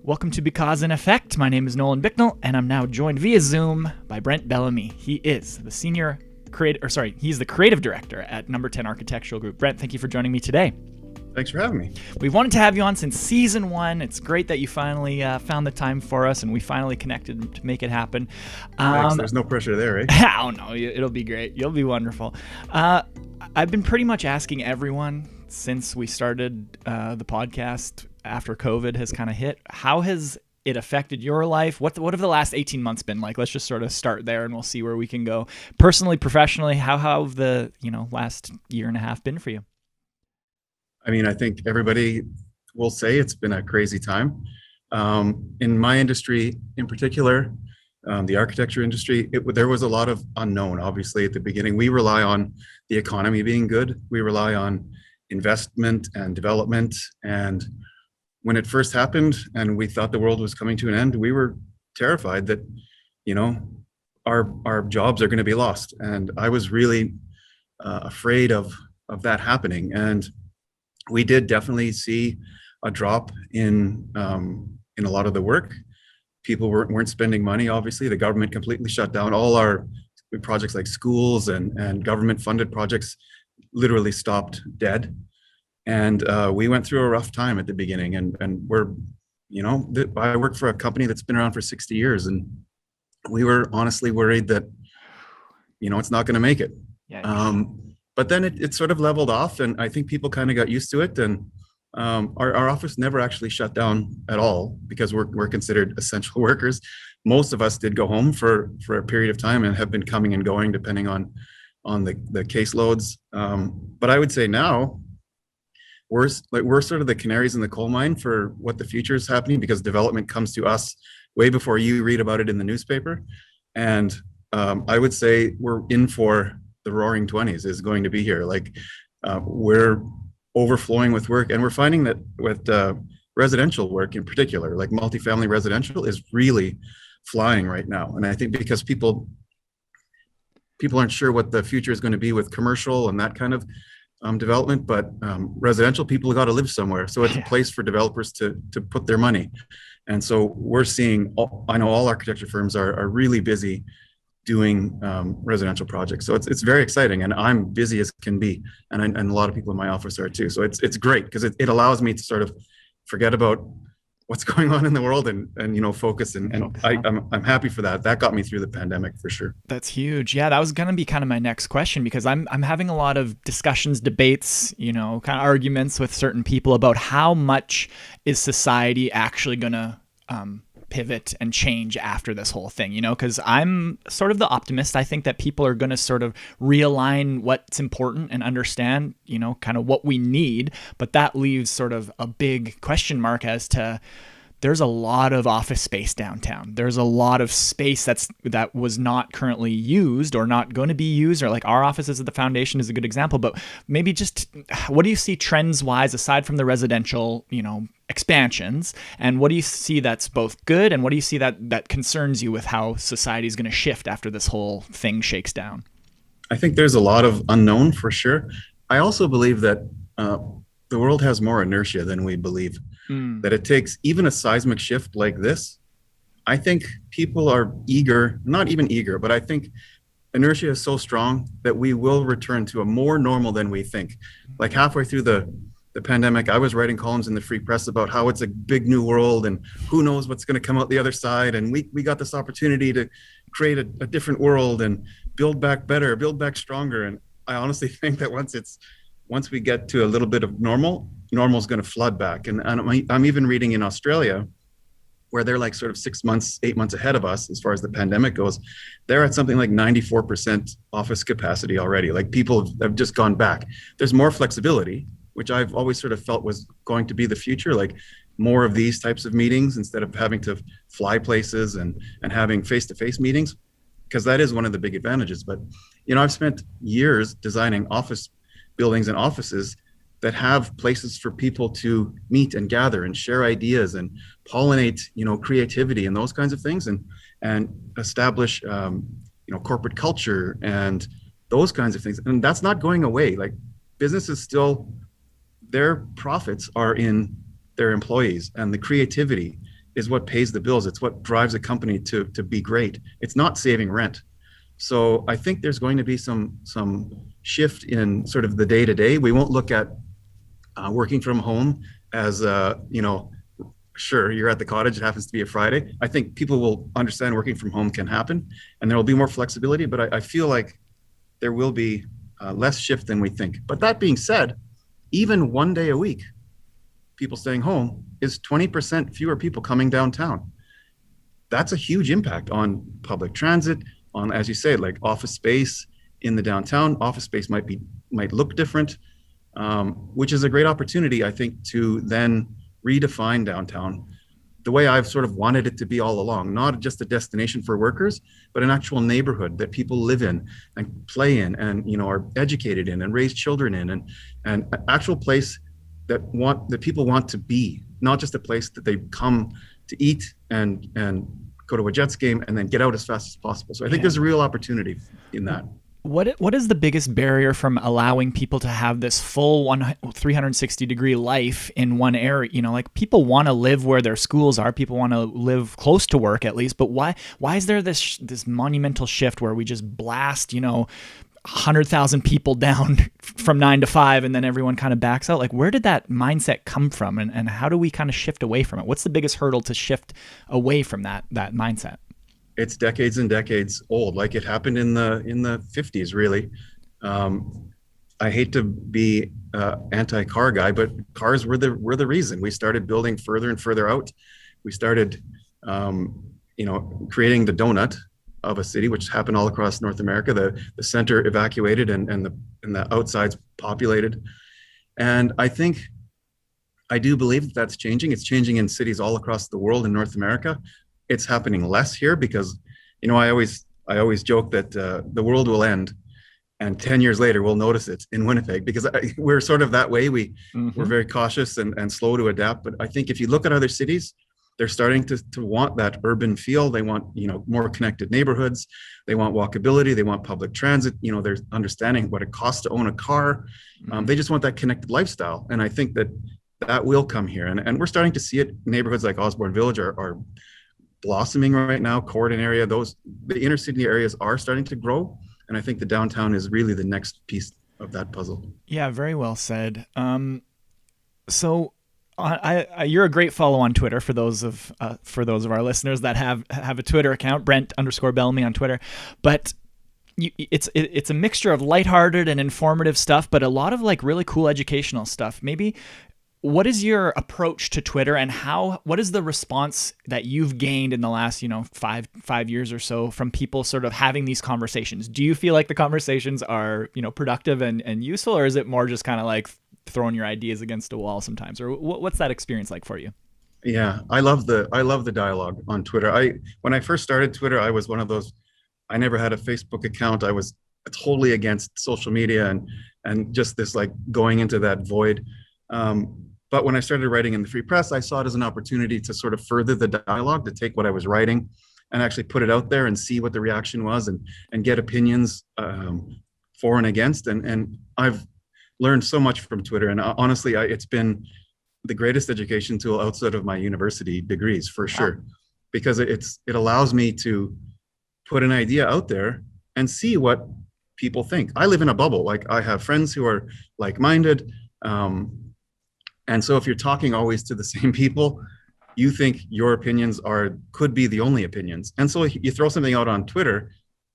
Welcome to BeCause in Effect. My name is Nolan Bicknell, and I'm now joined via Zoom by Brent Bellamy. He is the he's the creative director at Number 10 Architectural Group. Brent, thank you for joining me today. Thanks for having me. We've wanted to have you on since season 1. It's great that you finally found the time for us, and we finally connected to make it happen. Thanks. There's no pressure there, right? Oh, no, it'll be great. You'll be wonderful. I've been pretty much asking everyone since we started the podcast after COVID has kind of hit, how has it affected your life? What have the last 18 months been like? Let's just sort of start there and we'll see where we can go. Personally, professionally, how have the last year and a half been for you? I mean, I think everybody will say it's been a crazy time. In my industry in particular, the architecture industry, there was a lot of unknown, obviously, at the beginning. We rely on the economy being good. We rely on investment and development. And when it first happened and we thought the world was coming to an end, we were terrified that, our jobs are going to be lost. And I was really afraid of that happening. And we did definitely see a drop in a lot of the work. People weren't spending money, obviously. The government completely shut down. All our projects like schools and government-funded projects literally stopped dead. And we went through a rough time at the beginning. And I work for a company that's been around for 60 years. And we were honestly worried that, it's not going to make it. Yeah. But then it sort of leveled off. And I think people kind of got used to it. And our office never actually shut down at all because we're considered essential workers. Most of us did go home for a period of time and have been coming and going depending on the caseloads. But I would say now we're sort of the canaries in the coal mine for what the future is happening, because development comes to us way before you read about it in the newspaper. And I would say we're in for the roaring 20s is going to be here. We're overflowing with work, and we're finding that with residential work in particular, like multifamily residential, is really flying right now. And I think because people aren't sure what the future is going to be with commercial and that kind of development, but residential, people got to live somewhere. So it's a place for developers to put their money. And so we're seeing, I know all architecture firms are really busy doing residential projects. So it's very exciting, and I'm busy as can be. And a lot of people in my office are too. So it's great because it allows me to sort of forget about what's going on in the world and focus. And I'm happy for that. That got me through the pandemic for sure. That's huge. Yeah, that was going to be kind of my next question, because I'm having a lot of discussions, debates, kind of arguments with certain people about how much is society actually going to pivot and change after this whole thing, because I'm sort of the optimist. I think that people are going to sort of realign what's important and understand, kind of what we need. But that leaves sort of a big question mark as to, there's a lot of office space downtown. There's a lot of space that was not currently used or not going to be used, or like our offices at the foundation is a good example. But maybe just what do you see trends wise aside from the residential, expansions, and what do you see that's both good, and what do you see that concerns you with how society is going to shift after this whole thing shakes down? I think there's a lot of unknown for sure. I also believe that the world has more inertia than we believe. That it takes even a seismic shift like this. I think people are not even eager, but I think inertia is so strong that we will return to a more normal than we think. Like halfway through the pandemic, I was writing columns in the Free Press about how it's a big new world and who knows what's going to come out the other side. And we got this opportunity to create a different world and build back better, build back stronger. And I honestly think that once we get to a little bit of normal is going to flood back. And I'm even reading in Australia, where they're like sort of 6 months, 8 months ahead of us as far as the pandemic goes. They're at something like 94% office capacity already. Like people have just gone back. There's more flexibility, which I've always sort of felt was going to be the future, like more of these types of meetings instead of having to fly places and having face-to-face meetings, because that is one of the big advantages. But, I've spent years designing office buildings and offices that have places for people to meet and gather and share ideas and pollinate, creativity and those kinds of things, and establish, corporate culture and those kinds of things. And that's not going away. Like businesses still, their profits are in their employees and the creativity is what pays the bills. It's what drives a company to be great. It's not saving rent. So I think there's going to be some shift in sort of the day to day. We won't look at working from home as sure, you're at the cottage, it happens to be a Friday. I think people will understand working from home can happen, and there will be more flexibility. But I feel like there will be less shift than we think. But that being said, even one day a week, people staying home is 20% fewer people coming downtown. That's a huge impact on public transit, on, as you say, like office space in the downtown. Office space might look different, which is a great opportunity, I think, to then redefine downtown the way I've sort of wanted it to be all along, not just a destination for workers, but an actual neighborhood that people live in and play in and, are educated in and raise children in, and an actual place that people want to be, not just a place that they come to eat and go to a Jets game and then get out as fast as possible. So I think there's a real opportunity in that. What is the biggest barrier from allowing people to have this full 360-degree life in one area? Like, people want to live where their schools are. People want to live close to work at least. But why is there this monumental shift where we just blast 100,000 people down from 9 to 5 and then everyone kind of backs out? Like, where did that mindset come from, and how do we kind of shift away from it? What's the biggest hurdle to shift away from that mindset? It's decades and decades old. Like, it happened in the 50s, really. I hate to be anti-car guy, but cars were the reason we started building further and further out. We started, creating the donut of a city, which happened all across North America. The center evacuated and the outsides populated. And I do believe that's changing. It's changing in cities all across the world in North America. It's happening less here because, I always joke that the world will end, and 10 years later we'll notice it in Winnipeg, because we're sort of that way. We're very cautious and slow to adapt. But I think if you look at other cities, they're starting to want that urban feel. They want, more connected neighborhoods. They want walkability. They want public transit. They're understanding what it costs to own a car. They just want that connected lifestyle. And I think that will come here. And we're starting to see it. Neighborhoods like Osborne Village are blossoming right now. Corridon area, the inner city areas are starting to grow. And I think the downtown is really the next piece of that puzzle. Yeah, very well said. So you're a great follow on Twitter for those of our listeners that have a Twitter account, Brent_Bellamy on Twitter. But it's a mixture of lighthearted and informative stuff, but a lot of like really cool educational stuff. Maybe what is your approach to Twitter, and what is the response that you've gained in the last, 5 years or so from people sort of having these conversations? Do you feel like the conversations are, productive and useful, or is it more just kind of like throwing your ideas against a wall sometimes? Or what's that experience like for you? Yeah, I love the dialogue on Twitter. When I first started Twitter, I was one of those. I never had a Facebook account. I was totally against social media and just this like going into that void. But when I started writing in the Free Press, I saw it as an opportunity to sort of further the dialogue, to take what I was writing and actually put it out there and see what the reaction was, and get opinions for and against. And I've learned so much from Twitter. And honestly, it's been the greatest education tool outside of my university degrees, for sure, because it allows me to put an idea out there and see what people think. I live in a bubble. Like, I have friends who are like-minded. And so if you're talking always to the same people, you think your opinions could be the only opinions. And so you throw something out on Twitter,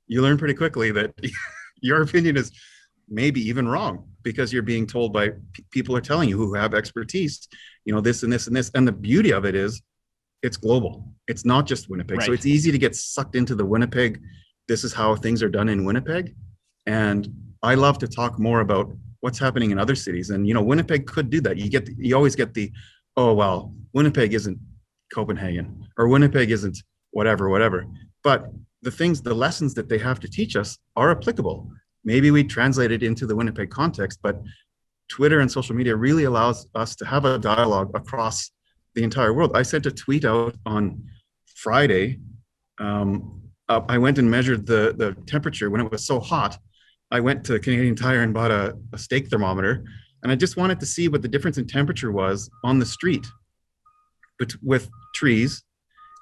you learn pretty quickly that your opinion is maybe even wrong, because you're being told by people are telling you who have expertise, this and this and this. And the beauty of it is it's global. It's not just Winnipeg. Right. So it's easy to get sucked into the Winnipeg. This is how things are done in Winnipeg. And I love to talk more about what's happening in other cities. And, Winnipeg could do that. You always get oh, well, Winnipeg isn't Copenhagen, or Winnipeg isn't whatever. But the lessons that they have to teach us are applicable. Maybe we translate it into the Winnipeg context, but Twitter and social media really allows us to have a dialogue across the entire world. I sent a tweet out on Friday. I went and measured the temperature when it was so hot. I went to Canadian Tire and bought a steak thermometer, and I just wanted to see what the difference in temperature was on the street. with trees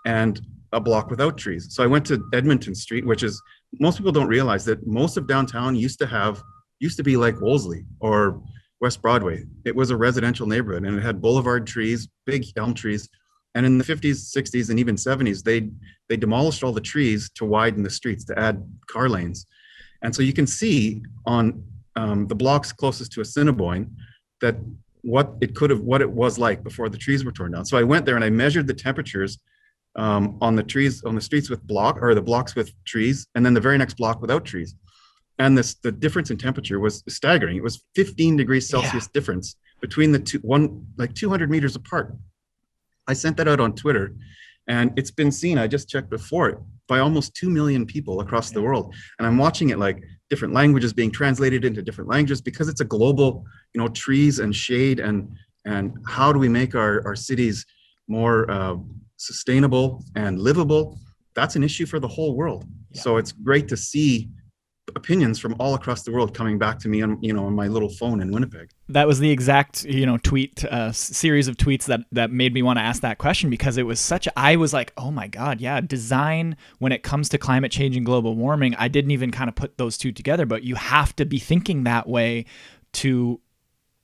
and a block without trees. So I went to Edmonton Street, which is, most people don't realize that most of downtown used to be like Wolseley or West Broadway. It was a residential neighborhood, and it had boulevard trees, big elm trees. And in the 50s, 60s, and even 70s, they demolished all the trees to widen the streets, to add car lanes. And so you can see on the blocks closest to Assiniboine that what it was like before the trees were torn down. So I went there and I measured the temperatures on the streets with the blocks with trees, and then the very next block without trees. And the difference in temperature was staggering. It was 15 degrees Celsius difference between the two, like 200 meters apart. I sent that out on Twitter, and it's been seen, I just checked before, by almost 2 million people across the world. And I'm watching it, like different languages being translated into different languages, because it's a global, trees and shade, and how do we make our cities more sustainable and livable? That's an issue for the whole world. Yeah. So it's great to see opinions from all across the world coming back to me on my little phone in Winnipeg. That was the exact tweet series of tweets that made me want to ask that question, because it was I was like, oh my God, yeah, design when it comes to climate change and global warming, I didn't even kind of put those two together, but you have to be thinking that way to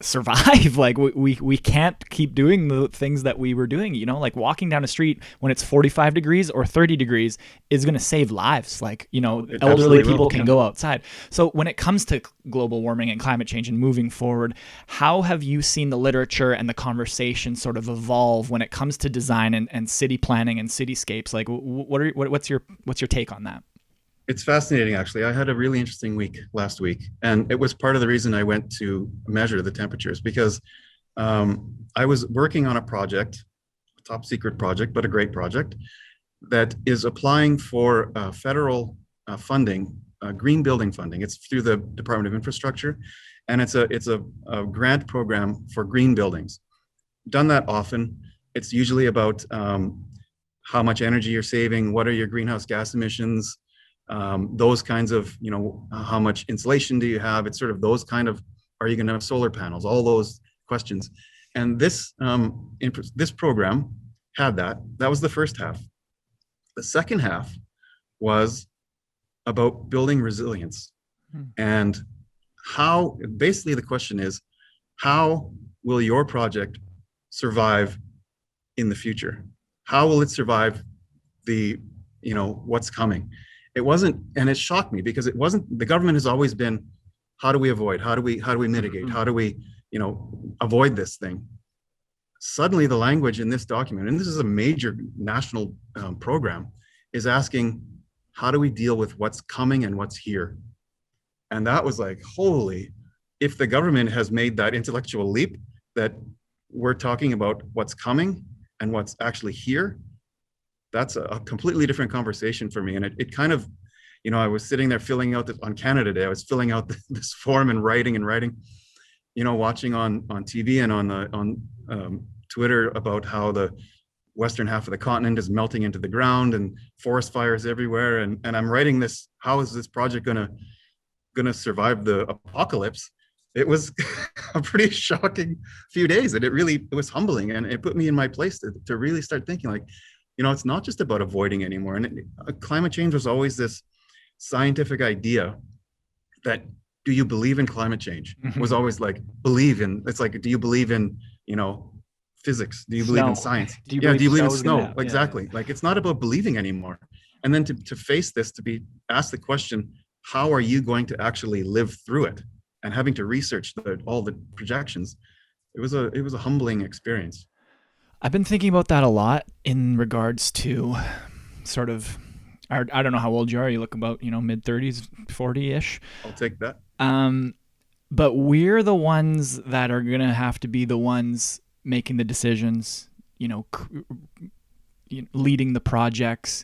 survive. Like we can't keep doing the things that we were doing, like walking down a street when it's 45 degrees or 30 degrees is going to save lives. Like, elderly people can go outside. So when it comes to global warming and climate change and moving forward, how have you seen the literature and the conversation sort of evolve when it comes to design and city planning and cityscapes? Like what's your take on that? It's fascinating, actually. I had a really interesting week last week, and it was part of the reason I went to measure the temperatures, because I was working on a project, a top secret project, but a great project, that is applying for federal funding, green building funding. It's through the Department of Infrastructure, and it's a grant program for green buildings. Done that often. It's usually about how much energy you're saving, what are your greenhouse gas emissions, those kinds of, how much insulation do you have? It's sort of those kind of, are you going to have solar panels? All those questions. And this program had that. That was the first half. The second half was about building resilience. And basically the question is, how will your project survive in the future? How will it survive what's coming? It wasn't, and it shocked me, because it wasn't, the government has always been, how do we avoid? How do we mitigate? How do we, avoid this thing? Suddenly the language in this document, and this is a major national program, is asking, how do we deal with what's coming and what's here? And that was like, holy, if the government has made that intellectual leap that we're talking about what's coming and what's actually here, that's a completely different conversation for me. And it kind of, I was sitting there filling out on Canada Day, I was filling out this form and writing, watching on TV and on Twitter about how the western half of the continent is melting into the ground and forest fires everywhere. And I'm writing this, how is this project gonna survive the apocalypse? It was a pretty shocking few days, and it was humbling, and it put me in my place to really start thinking, like, it's not just about avoiding anymore. And climate change was always this scientific idea that, do you believe in climate change? Was always like, believe in, it's like, do you believe in, physics? Do you believe in science? Do you believe in snow? Exactly. Like, it's not about believing anymore. And then to face this, to be asked the question, how are you going to actually live through it? And having to research all the projections, it was a humbling experience. I've been thinking about that a lot in regards to sort of, I don't know how old you are. You look about, mid-30s, 40-ish. I'll take that. But we're the ones that are going to have to be the ones making the decisions, leading the projects,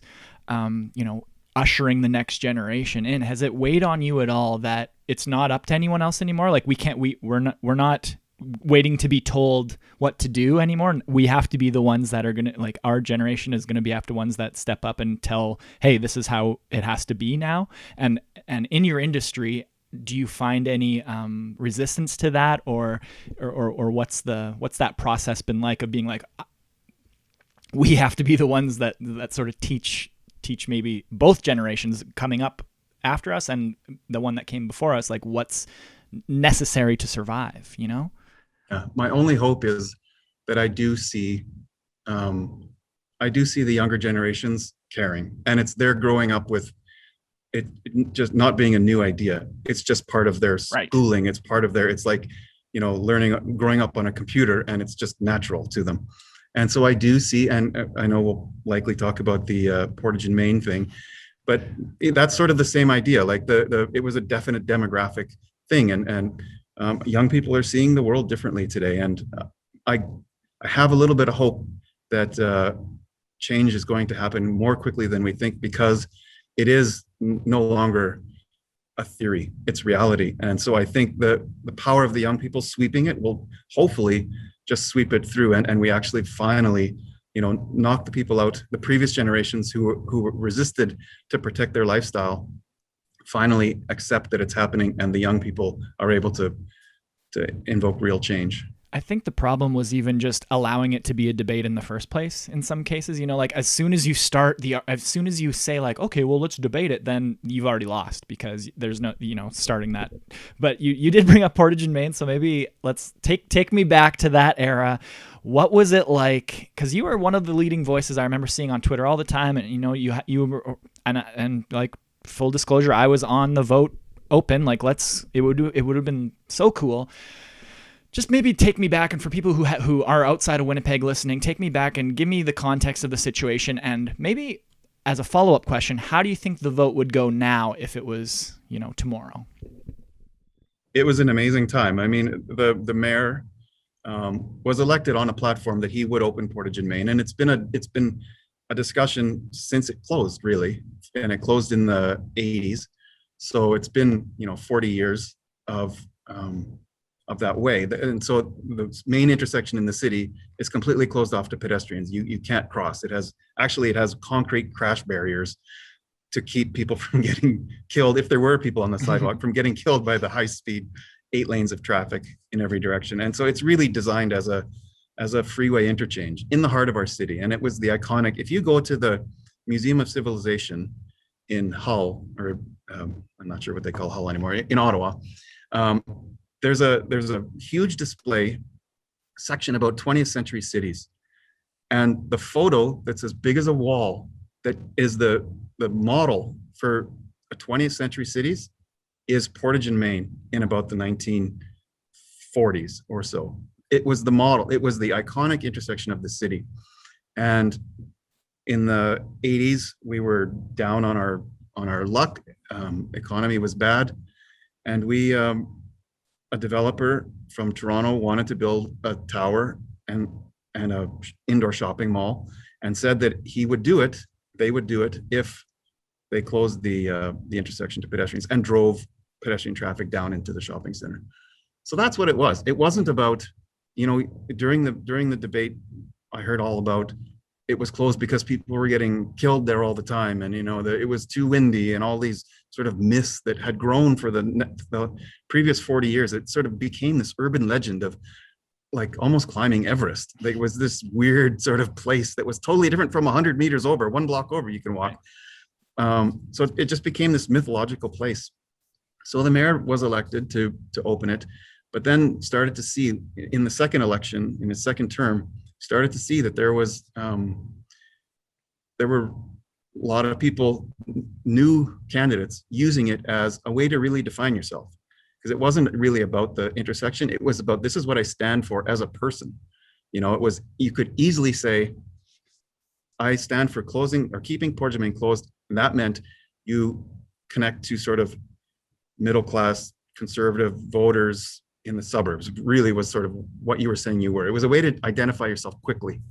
ushering the next generation in. Has it weighed on you at all that it's not up to anyone else anymore? Like, we're not waiting to be told what to do anymore. We have to be the ones that are going to, like, our generation is going to be after ones that step up and tell, hey, this is how it has to be now. And in your industry, do you find any resistance to that, or what's that process been like, of being like, we have to be the ones that sort of teach maybe both generations coming up after us and the one that came before us, like what's necessary to survive, you know? Yeah. My only hope is that I do see the younger generations caring, and they're growing up with it just not being a new idea. It's just part of their Right. schooling. It's part of it's like, growing up on a computer, and it's just natural to them. And so I do see, and I know we'll likely talk about the Portage in Maine thing, but that's sort of the same idea. Like it was a definite demographic thing, and young people are seeing the world differently today. And I have a little bit of hope that change is going to happen more quickly than we think, because it is no longer a theory, it's reality. And so I think the power of the young people sweeping it will hopefully just sweep it through, and we actually finally, knock the people out, the previous generations who resisted to protect their lifestyle, finally accept that it's happening, and the young people are able to invoke real change. I think the problem was even just allowing it to be a debate in the first place. In some cases, like as soon as you say like, okay, well, let's debate it, then you've already lost, because there's no, starting that. But you did bring up Portage in Maine, so maybe let's take me back to that era. What was it like? Because you were one of the leading voices I remember seeing on Twitter all the time, and you were, and like full disclosure, I was on the vote open. Like it would have been so cool. Just maybe take me back, and for people who are outside of Winnipeg listening, take me back and give me the context of the situation, and maybe as a follow-up question, how do you think the vote would go now if it was, tomorrow? It was an amazing time. I mean, the mayor was elected on a platform that he would open Portage in Maine, and it's been a discussion since it closed, really, and it closed in the 80s. So it's been 40 years of that way. And so the main intersection in the city is completely closed off to pedestrians. You can't cross. It has concrete crash barriers to keep people from getting killed, if there were people on the sidewalk, from getting killed by the high speed 8 lanes of traffic in every direction. And so it's really designed as a freeway interchange in the heart of our city. And it was the iconic, if you go to the Museum of Civilization in Hull, or I'm not sure what they call Hull anymore, in Ottawa, there's a huge display section about 20th century cities, and the photo that's as big as a wall that is the model for a 20th century cities is Portage in Maine in about the 1940s or so. It was the model. It was the iconic intersection of the city. And in the 80s, we were down on our luck. Economy was bad, and a developer from Toronto wanted to build a tower and a indoor shopping mall, and said that they would do it if they closed the intersection to pedestrians and drove pedestrian traffic down into the shopping center. So that's what it was. It wasn't about, during the debate, I heard all about it was closed because people were getting killed there all the time, and it was too windy, and all these sort of myths that had grown for the previous 40 years. It sort of became this urban legend of like almost climbing Everest. There was this weird sort of place that was totally different from 100 meters over, 1 block over you can walk. So it just became this mythological place. So the mayor was elected to open it, but then started to see in the second election, in his second term, started to see that there were a lot of people, new candidates, using it as a way to really define yourself. Because it wasn't really about the intersection. It was about, this is what I stand for as a person. You could easily say, I stand for closing or keeping Portage in Maine closed. And that meant you connect to sort of middle-class conservative voters in the suburbs. It really was sort of what you were saying you were. It was a way to identify yourself quickly.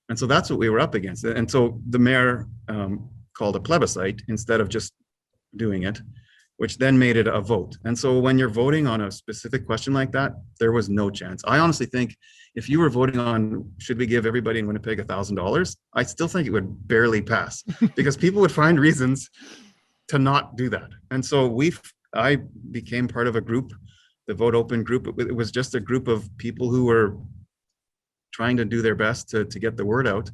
And so that's what we were up against. And so the mayor called a plebiscite instead of just doing it, which then made it a vote. And so when you're voting on a specific question like that, there was no chance. I honestly think if you were voting on, should we give everybody in Winnipeg $1,000, I still think it would barely pass because people would find reasons to not do that. And so I became part of a group, the Vote Open group. It was just a group of people who were trying to do their best to get the word out.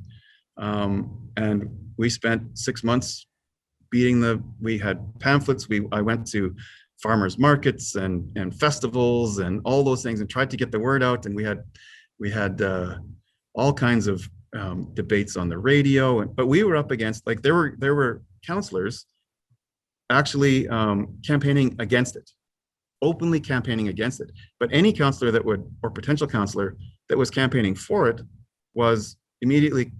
And we spent 6 months we had pamphlets. I went to farmers markets and festivals and all those things and tried to get the word out. And we had all kinds of debates on the radio. But we were up against, like, there were counselors actually campaigning against it, openly campaigning against it. But any counselor or potential counselor that was campaigning for it was immediately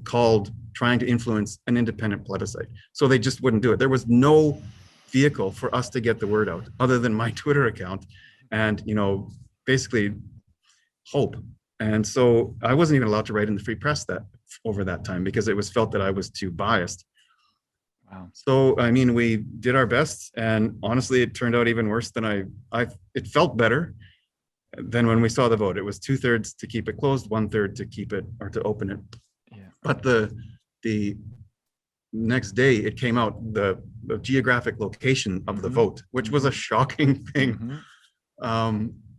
called trying to influence an independent plebiscite. So they just wouldn't do it. There was no vehicle for us to get the word out other than my Twitter account and, basically hope. And so I wasn't even allowed to write in the Free Press over that time because it was felt that I was too biased. Wow. So, I mean, we did our best, and honestly, it turned out even worse than it felt better than when we saw the vote. It was 2/3 to keep it closed, 1/3 to keep it or to open it. Yeah. But the next day it came out, the geographic location of the vote, which was a shocking thing.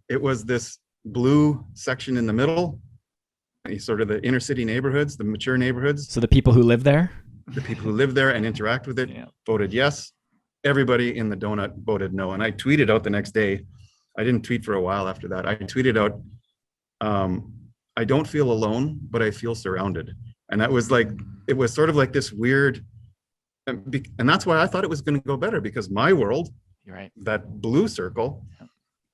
It was this blue section in the middle, sort of the inner city neighborhoods, the mature neighborhoods. So the people who live there? The people who live there and interact with it voted yes. Everybody in the donut voted no. And I tweeted out the next day. I didn't tweet for a while after that. I tweeted out, I don't feel alone, but I feel surrounded. And that was like, it was sort of like this weird, and that's why I thought it was going to go better, because my world, You're right. that blue circle,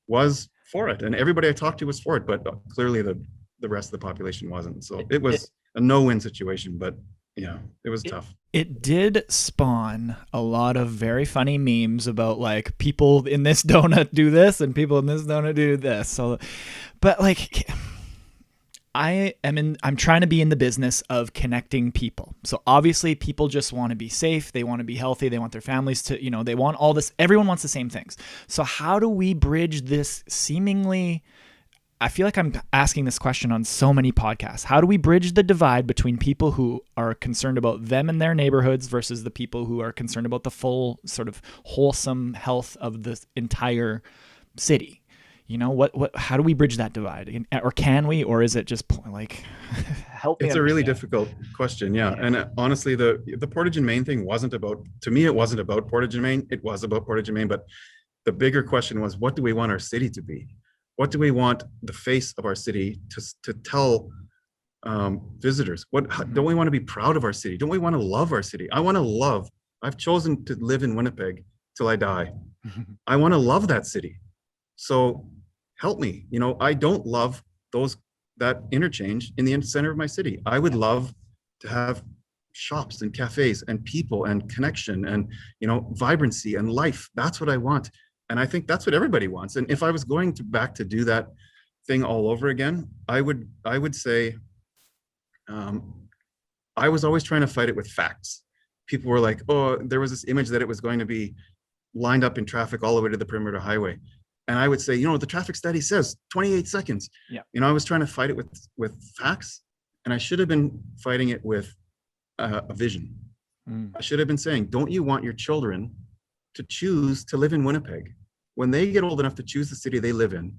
was for it. And everybody I talked to was for it, but clearly the rest of the population wasn't. So it was a no-win situation, but yeah, it was tough. It did spawn a lot of very funny memes about, like, people in this donut do this and people in this donut do this. So, but like, I'm trying to be in the business of connecting people. So obviously people just want to be safe. They want to be healthy. They want their families to, they want all this. Everyone wants the same things. So how do we bridge this seemingly, I feel like I'm asking this question on so many podcasts. How do we bridge the divide between people who are concerned about them and their neighborhoods versus the people who are concerned about the full sort of wholesome health of the entire city? How do we bridge that divide? Or can we, or is it just like, help me? It's a really difficult question. Yeah. And honestly, the Portage and Maine thing wasn't about, to me, it wasn't about Portage and Maine. It was about Portage and Maine, but the bigger question was, what do we want our city to be? What do we want the face of our city to tell visitors? Don't we want to be proud of our city? Don't we want to love our city? I want to love. I've chosen to live in Winnipeg till I die. I want to love that city. So help me. I don't love that interchange in the center of my city. I would love to have shops and cafes and people and connection and vibrancy and life. That's what I want. And I think that's what everybody wants. And if I was going back to do that thing all over again, I would say I was always trying to fight it with facts. People were like, oh, there was this image that it was going to be lined up in traffic all the way to the perimeter highway. And I would say, the traffic study says 28 seconds. Yeah. I was trying to fight it with facts, and I should have been fighting it with a vision. I should have been saying, don't you want your children to choose to live in Winnipeg? When they get old enough to choose the city they live in,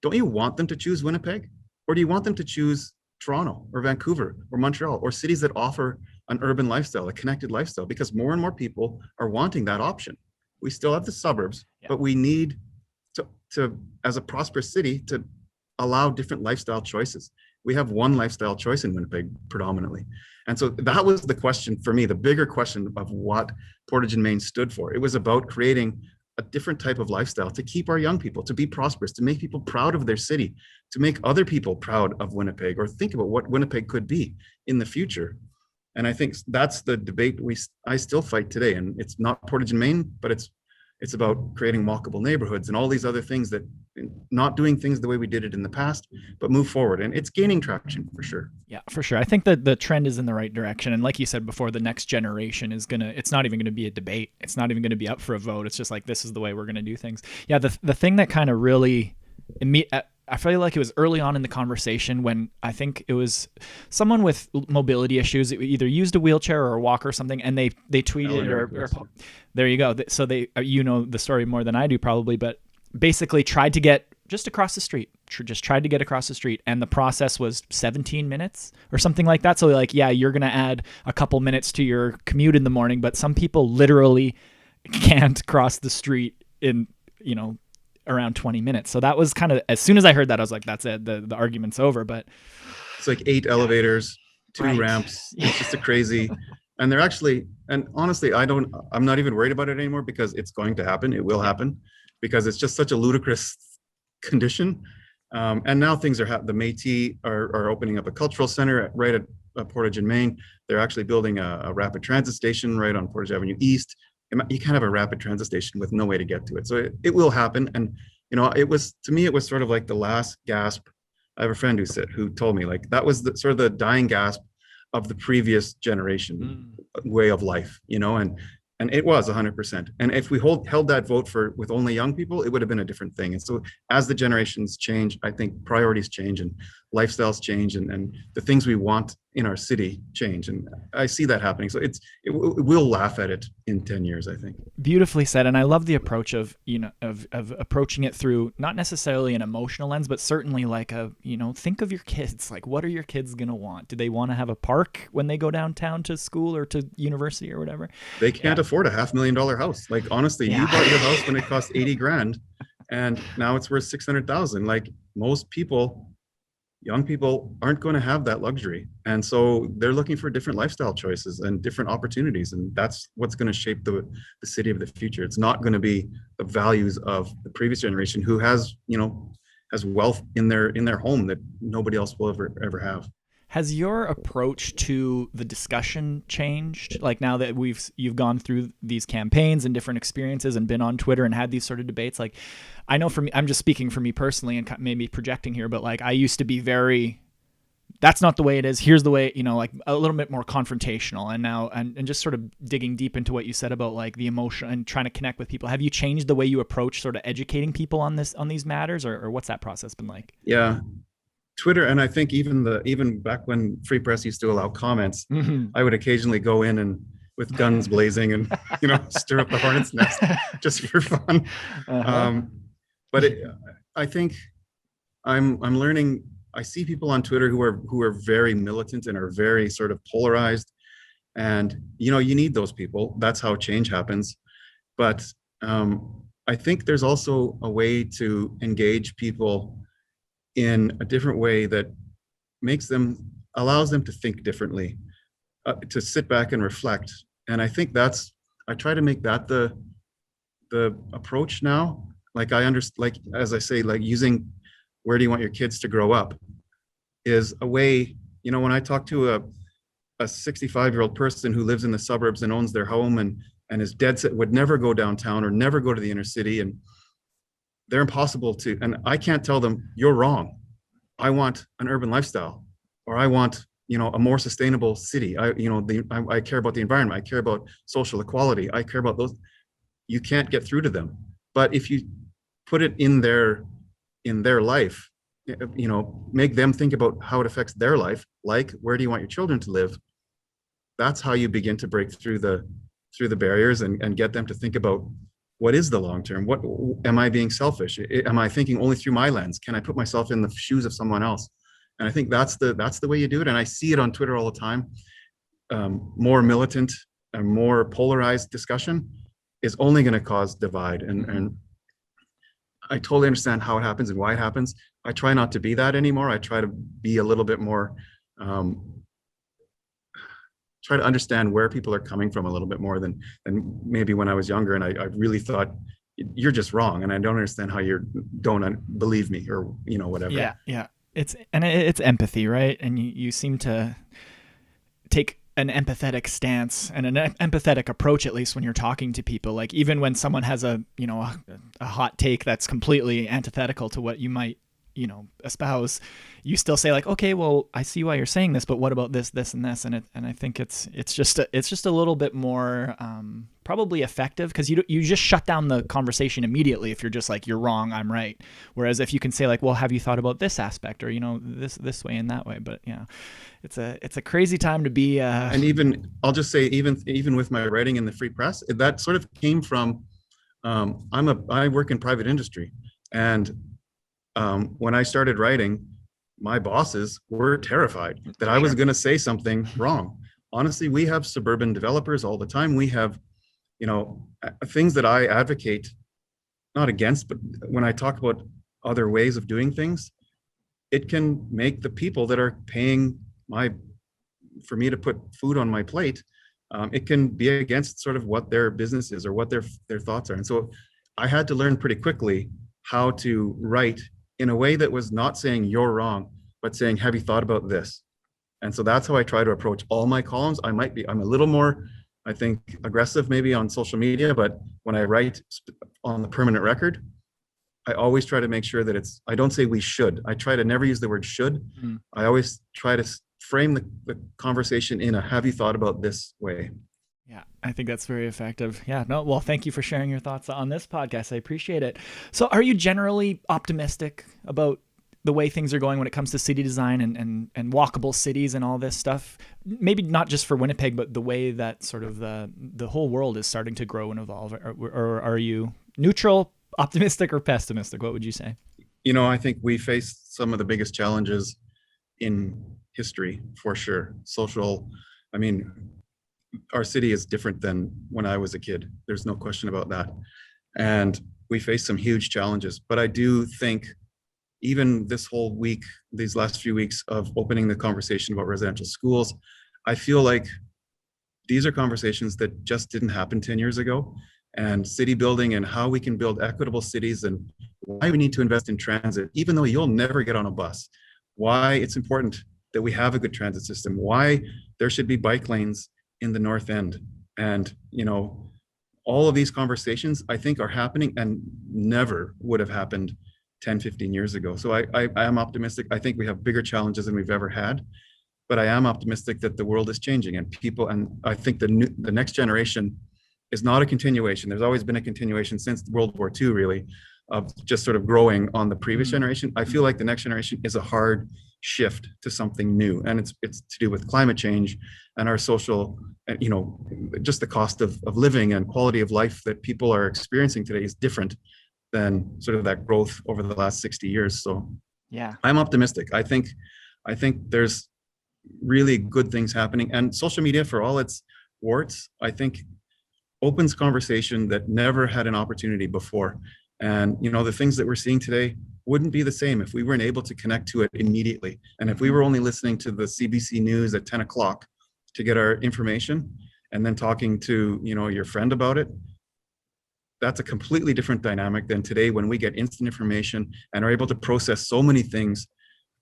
don't you want them to choose Winnipeg? Or do you want them to choose Toronto or Vancouver or Montreal or cities that offer an urban lifestyle, a connected lifestyle? Because more and more people are wanting that option. We still have the suburbs, but we need to, as a prosperous city, to allow different lifestyle choices. We have one lifestyle choice in Winnipeg predominantly. And so that was the question for me, the bigger question of what Portage and Maine stood for. It was about creating a different type of lifestyle to keep our young people, to be prosperous, to make people proud of their city, to make other people proud of Winnipeg, or think about what Winnipeg could be in the future. And I think that's the debate I still fight today. And it's not Portage and Maine, but it's about creating walkable neighborhoods and all these other things, that not doing things the way we did it in the past, but move forward. And it's gaining traction for sure. Yeah, for sure. I think that the trend is in the right direction. And like you said before, the next generation it's not even going to be a debate. It's not even going to be up for a vote. It's just like, this is the way we're going to do things. Yeah. The thing that kind of really, I feel like it was early on in the conversation when I think it was someone with mobility issues, either used a wheelchair or a walker or something, and they tweeted or there you go. So they, the story more than I do probably, but basically tried to get just across the street. Just tried to get across the street, and the process was 17 minutes or something like that. So like, yeah, you're gonna add a couple minutes to your commute in the morning, but some people literally can't cross the street in around 20 minutes. So that was kind of, as soon as I heard that, I was like, that's it. The argument's over. But it's like 8 elevators, 2 Right. ramps. It's just a crazy. And they're actually, and honestly, I'm not even worried about it anymore, because it's going to happen. It will happen, because it's just such a ludicrous condition. And now things are, the Métis are opening up a cultural center right at Portage in Maine. They're actually building a rapid transit station right on Portage Avenue East. You can't have a rapid transit station with no way to get to it. So it will happen. And, to me, it was sort of like the last gasp. I have a friend who told me, like, that was sort of the dying gasp of the previous generation way of life, and it was 100%. And if we held that vote with only young people, it would have been a different thing. And so as the generations change, I think priorities change and lifestyles change, and the things we want in our city change. And I see that happening. So we'll laugh at it in 10 years, I think. Beautifully said. And I love the approach of approaching it through not necessarily an emotional lens, but certainly like think of your kids. Like, what are your kids going to want? Do they want to have a park when they go downtown to school or to university or whatever? They can't afford a $500,000 house. Like, honestly, you bought your house when it cost 80 grand, and now it's worth 600,000. Like, most people, young people, aren't going to have that luxury. And so they're looking for different lifestyle choices and different opportunities. And that's what's going to shape the city of the future. It's not going to be the values of the previous generation, who has wealth in their home that nobody else will ever have. Has your approach to the discussion changed? Like, now that you've gone through these campaigns and different experiences and been on Twitter and had these sort of debates, like, I know for me, I'm just speaking for me personally and maybe projecting here, but like, I used to be that's not the way it is. Here's the way, like a little bit more confrontational. And now, and just sort of digging deep into what you said about like the emotion and trying to connect with people. Have you changed the way you approach sort of educating people on these matters, or what's that process been like? Yeah. Twitter, and I think even back when Free Press used to allow comments, I would occasionally go in and with guns blazing and stir up the hornet's nest just for fun. But I think I'm learning. I see people on Twitter who are very militant and are very sort of polarized, and you need those people. That's how change happens. But I think there's also a way to engage people in a different way that allows them to think differently, to sit back and reflect. And I think I try to make that the approach now. Like, as I say, like, using where do you want your kids to grow up is a way, when I talk to a 65-year-old person who lives in the suburbs and owns their home and is dead set, would never go downtown or never go to the inner city, and they're impossible to, and I can't tell them, you're wrong. I want an urban lifestyle, or I want, a more sustainable city. I care about the environment. I care about social equality. I care about those. You can't get through to them. But if you put it in their life, make them think about how it affects their life. Like, where do you want your children to live? That's how you begin to break through the barriers and get them to think about, what is the long term? What am I being selfish? Am I thinking only through my lens? Can I put myself in the shoes of someone else? And I think that's the way you do it. And I see it on Twitter all the time. More militant and more polarized discussion is only going to cause divide. And I totally understand how it happens and why it happens. I try not to be that anymore. I try to be a little bit more, try to understand where people are coming from a little bit more than maybe when I was younger. And I really thought, you're just wrong, and I don't understand how you don't believe me, or whatever. Yeah. It's empathy, right? And you seem to take an empathetic stance and an empathetic approach, at least when you're talking to people. Like, even when someone has a hot take that's completely antithetical to what you might espouse, you still say like, okay, well, I see why you're saying this, but what about this, and this? And I think it's just a little bit more probably effective, because you just shut down the conversation immediately if you're just like, you're wrong, I'm right. Whereas if you can say like, well, have you thought about this aspect, or this way and that way? But it's a crazy time to be. And even I'll just say, even with my writing in the Free Press, that sort of came from I work in private industry, and when I started writing, my bosses were terrified that I was going to say something wrong. Honestly, we have suburban developers all the time. We have, things that I advocate, not against, but when I talk about other ways of doing things, it can make the people that are paying for me to put food on my plate, it can be against sort of what their business is or what their thoughts are. And so I had to learn pretty quickly how to write in a way that was not saying you're wrong, but saying, have you thought about this? And so that's how I try to approach all my columns. I'm a little more, I think, aggressive maybe on social media, but when I write on the permanent record, I always try to make sure that I don't say we should. I try to never use the word should. I always try to frame the conversation in a have you thought about this way. Yeah, I think that's very effective. Yeah, no, well, thank you for sharing your thoughts on this podcast. I appreciate it. So are you generally optimistic about the way things are going when it comes to city design and walkable cities and all this stuff? Maybe not just for Winnipeg, but the way that sort of the whole world is starting to grow and evolve. Or are you neutral, optimistic, or pessimistic? What would you say? I think we face some of the biggest challenges in history, for sure. Our city is different than when I was a kid. There's no question about that. And we face some huge challenges. But I do think even this whole week, these last few weeks of opening the conversation about residential schools, I feel like these are conversations that just didn't happen 10 years ago. And city building and how we can build equitable cities and why we need to invest in transit, even though you'll never get on a bus, why it's important that we have a good transit system, why there should be bike lanes in the North End. And, all of these conversations I think are happening and never would have happened 10, 15 years ago. So I am optimistic. I think we have bigger challenges than we've ever had, but I am optimistic that the world is changing and I think the next generation is not a continuation. There's always been a continuation since World War II, really, of just sort of growing on the previous generation. I feel like the next generation is a hard shift to something new, and it's to do with climate change and our social, just the cost of living and quality of life that people are experiencing today is different than sort of that growth over the last 60 years. So yeah, I'm optimistic. I think there's really good things happening, and social media, for all its warts, I think opens conversation that never had an opportunity before. And the things that we're seeing today wouldn't be the same if we weren't able to connect to it immediately. And if we were only listening to the CBC News at 10 o'clock to get our information and then talking to your friend about it, that's a completely different dynamic than today when we get instant information and are able to process so many things.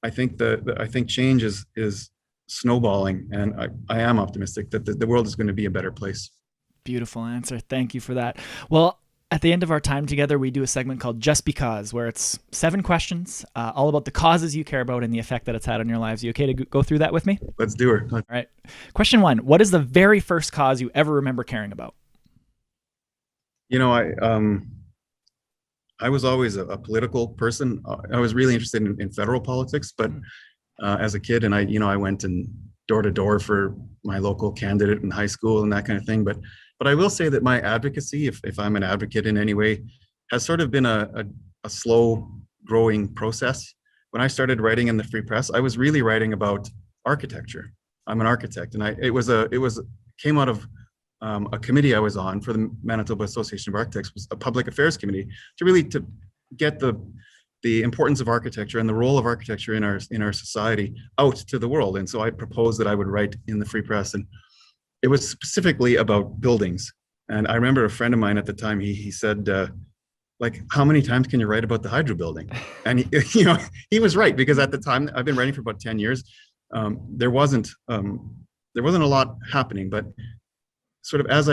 I think I think change is snowballing, and I am optimistic that the world is going to be a better place. Beautiful answer. Thank you for that. Well, at the end of our time together, we do a segment called Just Because, where it's 7 questions, all about the causes you care about and the effect that it's had on your lives. You okay to go through that with me? Let's do it. All right. Question 1, what is the very first cause you ever remember caring about? I was always a political person. I was really interested in federal politics, but as a kid, and I went door to door for my local candidate in high school and that kind of thing. But I will say that my advocacy, if I'm an advocate in any way, has sort of been a slow growing process. When I started writing in the Free Press, I was really writing about architecture. I'm an architect, and it came out of a committee I was on for the Manitoba Association of Architects, was a public affairs committee, to get the importance of architecture and the role of architecture in our society out to the world. And so I proposed that I would write in the Free Press, and it was specifically about buildings. And I remember a friend of mine at the time, he said, how many times can you write about the Hydro building? And he was right, because at the time, I've been writing for about 10 years. There wasn't a lot happening, but sort of as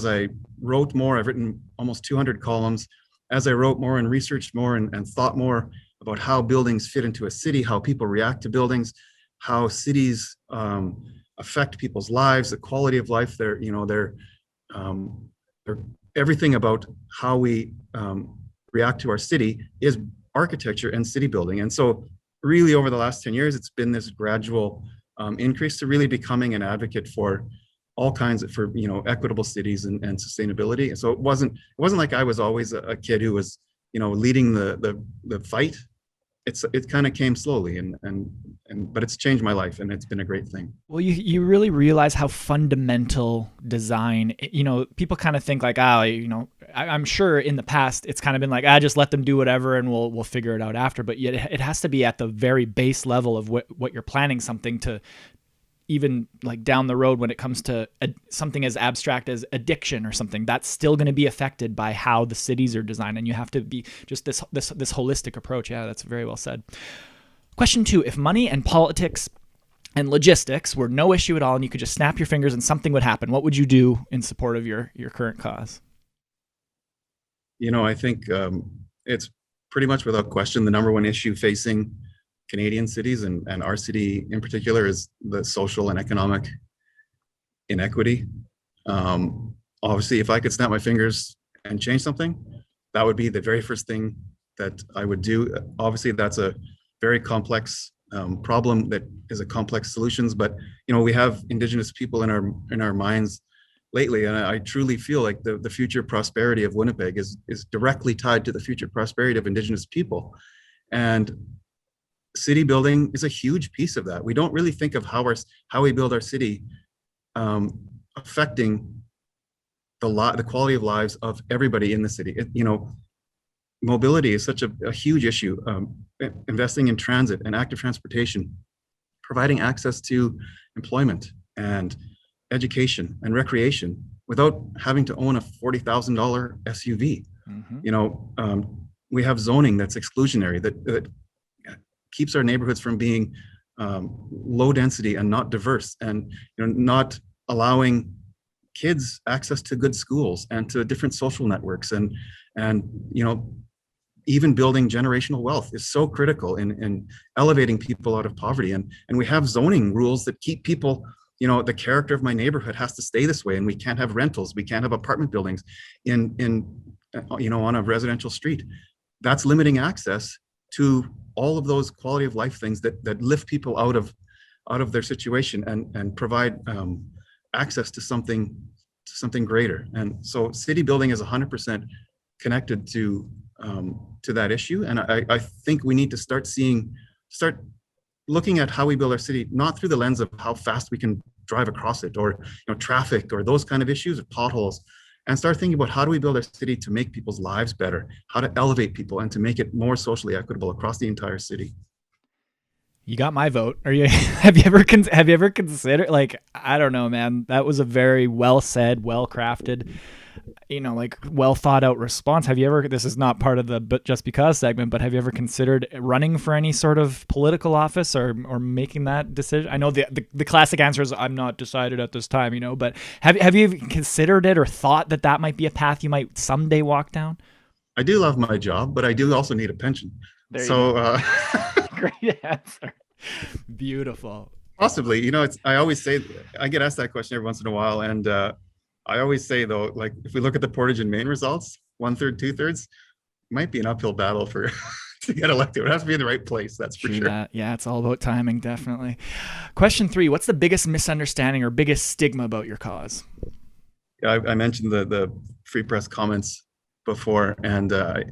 I wrote more, I've written almost 200 columns. As I wrote more and researched more and thought more about how buildings fit into a city, how people react to buildings, how cities affect people's lives, the quality of life, they're everything about how we react to our city is architecture and city building. And so really over the last 10 years, it's been this gradual increase to really becoming an advocate for all kinds of, equitable cities and sustainability. And so it wasn't like I was always a kid who was, leading the fight. it kind of came slowly, but it's changed my life, and it's been a great thing. Well, you really realize how fundamental design, people kind of think like, I'm sure in the past it's kind of been like, just let them do whatever and we'll figure it out after. But yet it has to be at the very base level of what you're planning something to, even like down the road when it comes to something as abstract as addiction or something, that's still going to be affected by how the cities are designed. And you have to be just this holistic approach. Yeah, that's very well said. Question 2, if money and politics and logistics were no issue at all and you could just snap your fingers and something would happen, what would you do in support of your current cause? I think it's pretty much without question the number one issue facing Canadian cities and our city in particular is the social and economic inequity. Obviously, if I could snap my fingers and change something, that would be the very first thing that I would do. Obviously, that's a very complex problem that is a complex solutions, but we have Indigenous people in our minds lately, and I truly feel like the future prosperity of Winnipeg is directly tied to the future prosperity of Indigenous people, and city building is a huge piece of that. We don't really think of how we build our city affecting the quality of lives of everybody in the city. Mobility is such a huge issue. Investing in transit and active transportation, providing access to employment and education and recreation without having to own a $40,000 SUV. Mm-hmm. We have zoning that's exclusionary, that keeps our neighborhoods from being low density and not diverse, and not allowing kids access to good schools and to different social networks, and even building generational wealth is so critical in elevating people out of poverty. And we have zoning rules that keep people, the character of my neighborhood has to stay this way, and we can't have rentals, we can't have apartment buildings on a residential street. That's limiting access to all of those quality of life things that lift people out of their situation and provide access to something greater. And so city building is 100% connected to that issue. And I think we need to start looking at how we build our city, not through the lens of how fast we can drive across it, or traffic, or those kind of issues, or potholes, and start thinking about how do we build our city to make people's lives better, how to elevate people and to make it more socially equitable across the entire city. You got my vote. Have you ever considered, like, I don't know, man, that was a very well said, well crafted, well thought out response. This is not part of the Just Because segment, but have you ever considered running for any sort of political office or making that decision? I know the classic answer is I'm not decided at this time, but have you considered it or thought that might be a path you might someday walk down? I do love my job, but I do also need a pension. Great answer. Beautiful. Possibly, I always say, I get asked that question every once in a while, and I always say, though, like, if we look at the Portage and Maine results, 1/3, 2/3, might be an uphill battle to get elected. It has to be in the right place, that's for sure. Yeah, it's all about timing, definitely. Question 3, what's the biggest misunderstanding or biggest stigma about your cause? Yeah, I mentioned the Free Press comments before, and I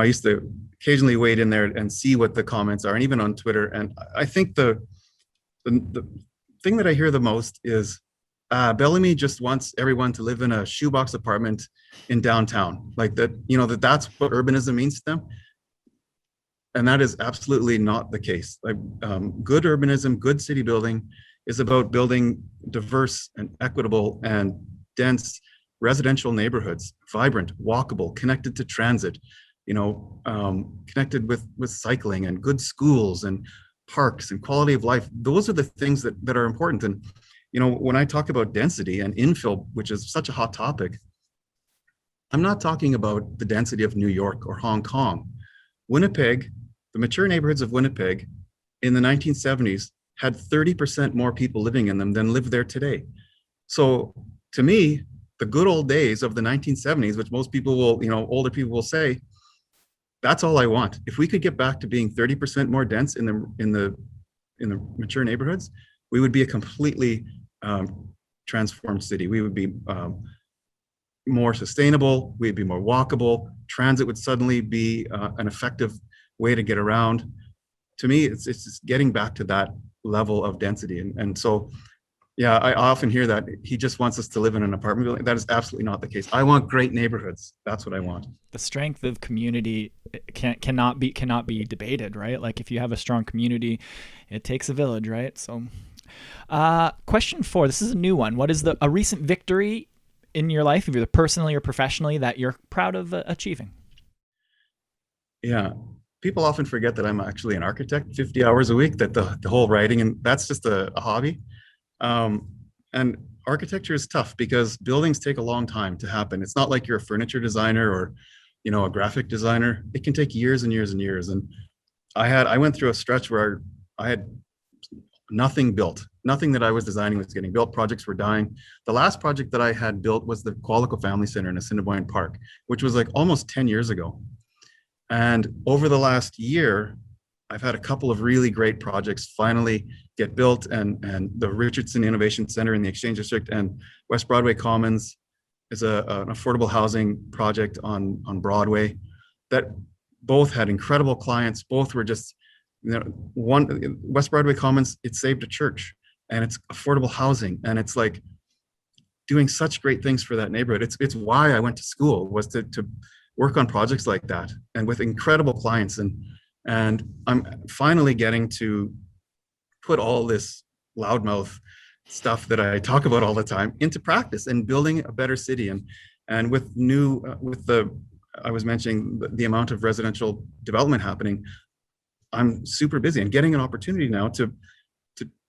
used to occasionally wade in there and see what the comments are, and even on Twitter. And I think the thing that I hear the most is, Bellamy just wants everyone to live in a shoebox apartment in downtown, like that. That's what urbanism means to them, and that is absolutely not the case. Like, good urbanism, good city building, is about building diverse and equitable and dense residential neighborhoods, vibrant, walkable, connected to transit, connected with cycling and good schools and parks and quality of life. Those are the things that are important. And when I talk about density and infill, which is such a hot topic, I'm not talking about the density of New York or Hong Kong. Winnipeg, the mature neighborhoods of Winnipeg in the 1970s had 30% more people living in them than live there today. So to me, the good old days of the 1970s, which most people will, older people will say, that's all I want. If we could get back to being 30% more dense in the mature neighborhoods, we would be a completely transformed city. We would be more sustainable. We'd be more walkable. Transit would suddenly be an effective way to get around. To me, it's just getting back to that level of density. And so, yeah, I often hear that he just wants us to live in an apartment building. That is absolutely not the case. I want great neighborhoods. That's what I want. The strength of community cannot be debated, right? Like if you have a strong community, it takes a village, right? So, question 4. This is a new one. What is a recent victory in your life, either personally or professionally, that you're proud of achieving? Yeah. People often forget that I'm actually an architect, 50 hours a week, that the whole writing, and that's just a hobby. And architecture is tough because buildings take a long time to happen. It's not like you're a furniture designer or, a graphic designer. It can take years and years and years. And I went through a stretch where I had nothing built. Nothing that I was designing was getting built. Projects were dying. The last project that I had built was the Qualico Family Center in Assiniboine Park, which was like almost 10 years ago. And over the last year, I've had a couple of really great projects finally get built, and the Richardson Innovation Center in the Exchange District and West Broadway Commons is an affordable housing project on Broadway that both had incredible clients. Both were just, one, West Broadway Commons, it saved a church, and it's affordable housing, and it's like doing such great things for that neighborhood. It's why I went to school, was to work on projects like that and with incredible clients. And I'm finally getting to put all this loudmouth stuff that I talk about all the time into practice and building a better city. And with I was mentioning the amount of residential development happening, I'm super busy and getting an opportunity now to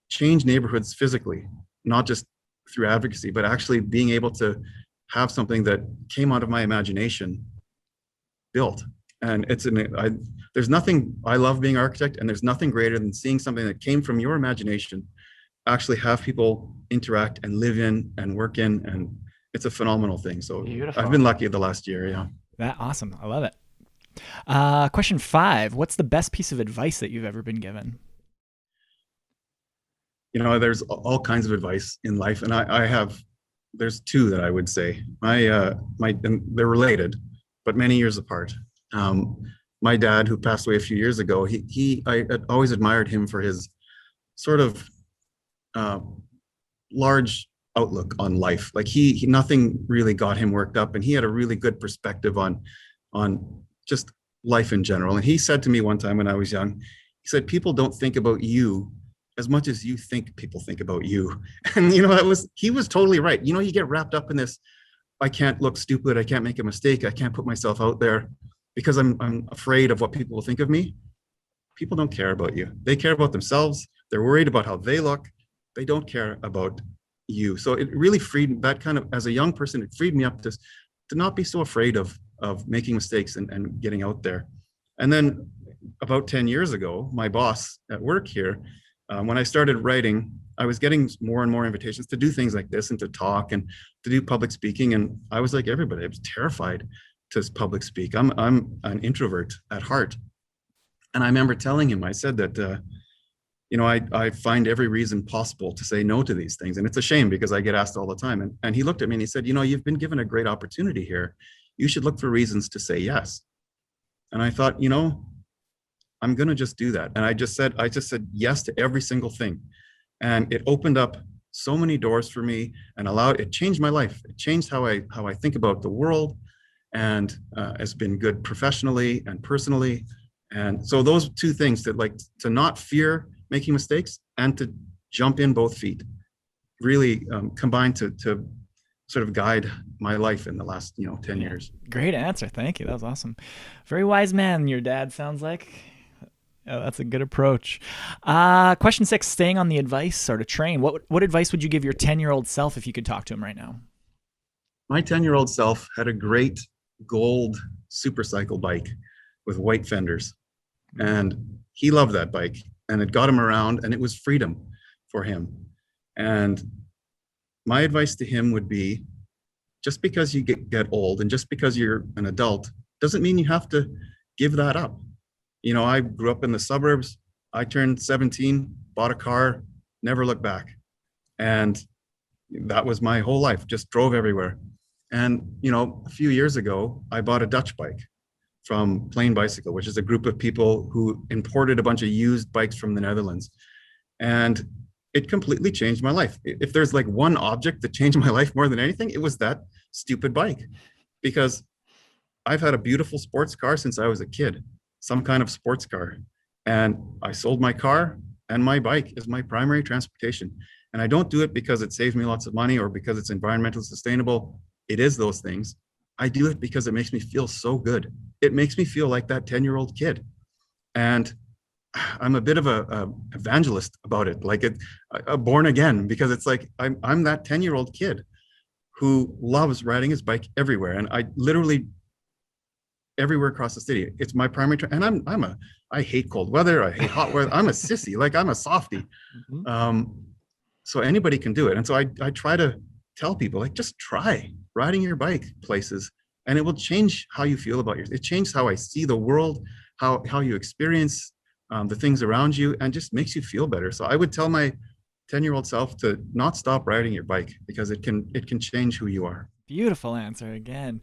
change neighborhoods physically, not just through advocacy, but actually being able to have something that came out of my imagination built. And there's nothing, I love being an architect, and there's nothing greater than seeing something that came from your imagination actually have people interact and live in and work in, and it's a phenomenal thing. So beautiful. I've been lucky the last year. Yeah. That awesome. I love it. Question 5. What's the best piece of advice that you've ever been given? There's all kinds of advice in life, and there's 2 that I would say. And they're related, but many years apart. My dad, who passed away a few years ago, I always admired him for his sort of large outlook on life. Like he nothing really got him worked up, and he had a really good perspective on just life in general. And he said to me one time when I was young, he said, people don't think about you as much as you think people think about you. And he was totally right. You get wrapped up in this, I can't look stupid, I can't make a mistake, I can't put myself out there because I'm afraid of what people will think of me. People don't care about you. They care about themselves. They're worried about how they look. They don't care about you. So it really freed that kind of, as a young person, it freed me up to not be so afraid of making mistakes and getting out there. And then about 10 years ago, my boss at work here, when I started writing, I was getting more and more invitations to do things like this and to talk and to do public speaking. And I was like everybody, I was terrified to public speak. I'm an introvert at heart. And I remember telling him, I said that, I find every reason possible to say no to these things. And it's a shame because I get asked all the time. And he looked at me and he said, you've been given a great opportunity here. You should look for reasons to say yes. And I thought, I'm going to just do that. And I just said yes to every single thing. And it opened up so many doors for me and it changed my life. It changed how I think about the world, and has been good professionally and personally. And so those 2 things, to not fear making mistakes and to jump in both feet, really combined to sort of guide my life in the last 10 years. Great answer. Thank you. That was awesome. Very wise man, your dad sounds like. Oh, that's a good approach. Question 6, staying on the advice sort of train. What advice would you give your 10-year-old self if you could talk to him right now? My 10-year-old self had a great gold supercycle bike with white fenders. And he loved that bike, and it got him around, and it was freedom for him. And my advice to him would be, just because you get old and just because you're an adult doesn't mean you have to give that up. I grew up in the suburbs. I turned 17, bought a car, never looked back. And that was my whole life, just drove everywhere. And, a few years ago, I bought a Dutch bike. from Plain Bicycle, which is a group of people who imported a bunch of used bikes from the Netherlands. And it completely changed my life. If there's like one object that changed my life more than anything, it was that stupid bike. Because I've had a beautiful sports car since I was a kid, some kind of sports car. And I sold my car, and my bike is my primary transportation. And I don't do it because it saves me lots of money or because it's environmentally sustainable. It is those things. I do it because it makes me feel so good. It makes me feel like that 10-year-old kid. And I'm a bit of a evangelist about it, like a born again, because it's like I'm that 10-year-old kid who loves riding his bike everywhere. And I literally everywhere across the city. It's my primary and I hate cold weather. I hate hot weather. I'm a sissy, like I'm a softie. So anybody can do it. And so I try to tell people, like, just try riding your bike places, and it will change how you feel about it changes how I see the world, how you experience the things around you, and just makes you feel better. So I would tell my 10-year-old self to not stop riding your bike, because it can change who you are. Beautiful answer again.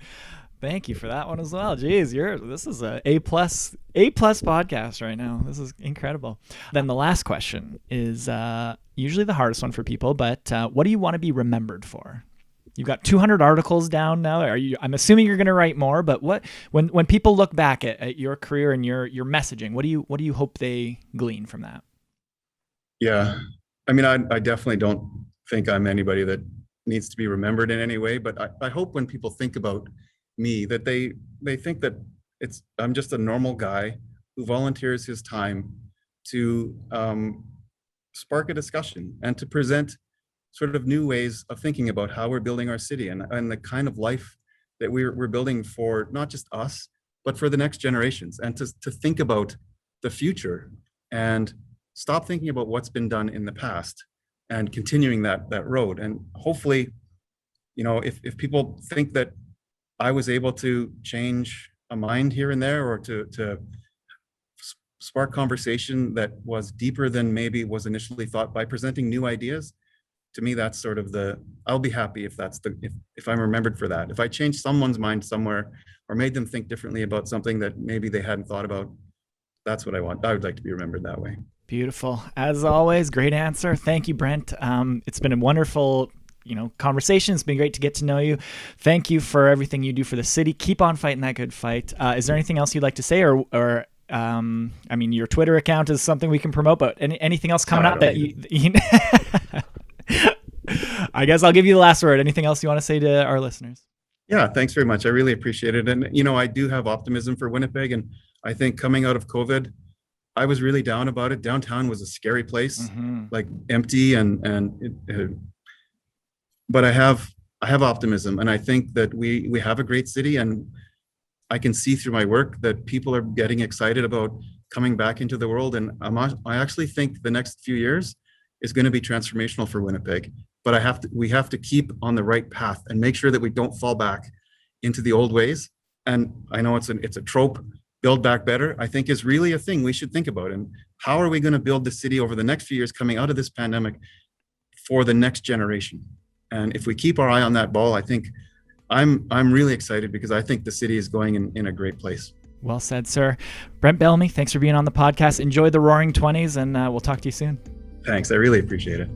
Thank you for that one as well. Geez, this is A plus podcast right now. This is incredible. Then the last question is usually the hardest one for people, but what do you want to be remembered for? You've got 200 articles down now. I'm assuming you're going to write more, but when people look back at your career and your messaging, what do you hope they glean from that? Yeah, I mean, I definitely don't think I'm anybody that needs to be remembered in any way, but I hope when people think about me that they think that I'm just a normal guy who volunteers his time to spark a discussion and to present sort of new ways of thinking about how we're building our city and the kind of life that we're building for not just us, but for the next generations, and to think about the future and stop thinking about what's been done in the past and continuing that road. And hopefully, if people think that I was able to change a mind here and there, or to spark conversation that was deeper than maybe was initially thought by presenting new ideas, to me, that's sort of I'll be happy if I'm remembered for that. If I changed someone's mind somewhere or made them think differently about something that maybe they hadn't thought about, that's what I want. I would like to be remembered that way. Beautiful. As always, great answer. Thank you, Brent. It's been a wonderful conversation. It's been great to get to know you. Thank you for everything you do for the city. Keep on fighting that good fight. Is there anything else you'd like to say, or I mean, your Twitter account is something we can promote, but anything else coming up that you I guess I'll give you the last word. Anything else you want to say to our listeners? Yeah, thanks very much. I really appreciate it. And, I do have optimism for Winnipeg. And I think coming out of COVID, I was really down about it. Downtown was a scary place, like empty but I have optimism, and I think that we have a great city, and I can see through my work that people are getting excited about coming back into the world. And I actually think the next few years is going to be transformational for Winnipeg. But we have to keep on the right path and make sure that we don't fall back into the old ways. And I know it's a trope, build back better, I think is really a thing we should think about. And how are we going to build the city over the next few years coming out of this pandemic for the next generation? And if we keep our eye on that ball, I think I'm really excited, because I think the city is going in a great place. Well said, sir. Brent Bellamy, thanks for being on the podcast. Enjoy the Roaring 20s, and we'll talk to you soon. Thanks. I really appreciate it.